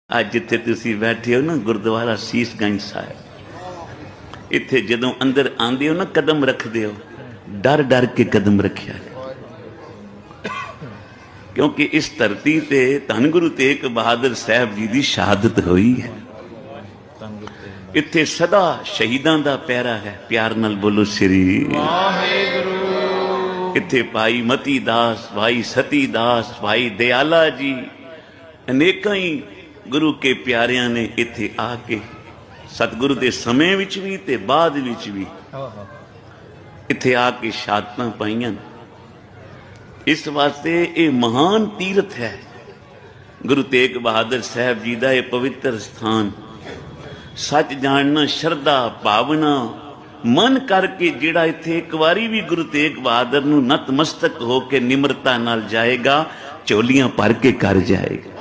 ਅੱਜ ਜਿੱਥੇ ਤੁਸੀਂ ਬੈਠੇ ਹੋ ਨਾ ਗੁਰਦੁਆਰਾ ਸੀਸਗੰਜ ਸਾਹਿਬ, ਇੱਥੇ ਜਦੋਂ ਅੰਦਰ ਆਉਂਦੇ ਹੋ ਨਾ ਕਦਮ ਰੱਖਦੇ ਹੋ, ਡਰ ਡਰ ਕੇ ਕਦਮ ਰੱਖਿਆ, ਕਿਉਂਕਿ ਇਸ ਧਰਤੀ ਤੇ ਧੰਨ ਗੁਰੂ ਤੇਗ ਬਹਾਦਰ ਸਾਹਿਬ ਜੀ ਦੀ ਸ਼ਹਾਦਤ ਹੋਈ ਹੈ। ਇੱਥੇ ਸਦਾ ਸ਼ਹੀਦਾਂ ਦਾ ਪਹਿਰਾ ਹੈ। ਪਿਆਰ ਨਾਲ ਬੋਲੋ ਸ੍ਰੀ ਵਾਹਿਗੁਰੂ। ਇੱਥੇ ਭਾਈ ਮਤੀ ਦਾਸ, ਭਾਈ ਸਤੀ ਦਾਸ, ਭਾਈ ਦਿਆਲਾ ਜੀ, ਅਨੇਕਾਂ ਹੀ ਗੁਰੂ ਕੇ ਪਿਆਰਿਆਂ ਨੇ ਇੱਥੇ ਆ ਕੇ ਸਤਿਗੁਰੂ ਦੇ ਸਮੇਂ ਵਿੱਚ ਵੀ ਤੇ ਬਾਅਦ ਵਿੱਚ ਵੀ ਇੱਥੇ ਆ ਕੇ ਸ਼ਹਾਦਤਾਂ ਪਾਈਆਂ। ਇਸ ਵਾਸਤੇ ਇਹ ਮਹਾਨ ਤੀਰਥ ਹੈ ਗੁਰੂ ਤੇਗ ਬਹਾਦਰ ਸਾਹਿਬ ਜੀ ਦਾ ਇਹ ਪਵਿੱਤਰ ਸਥਾਨ। ਸੱਚ ਜਾਣਨਾ, ਸ਼ਰਧਾ ਭਾਵਨਾ ਮਨ ਕਰਕੇ ਜਿਹੜਾ ਇੱਥੇ ਇੱਕ ਵਾਰੀ ਵੀ ਗੁਰੂ ਤੇਗ ਬਹਾਦਰ ਨੂੰ ਨਤਮਸਤਕ ਹੋ ਕੇ ਨਿਮਰਤਾ ਨਾਲ ਜਾਏਗਾ, ਝੋਲੀਆਂ ਭਰ ਕੇ ਕਰ ਜਾਏਗਾ।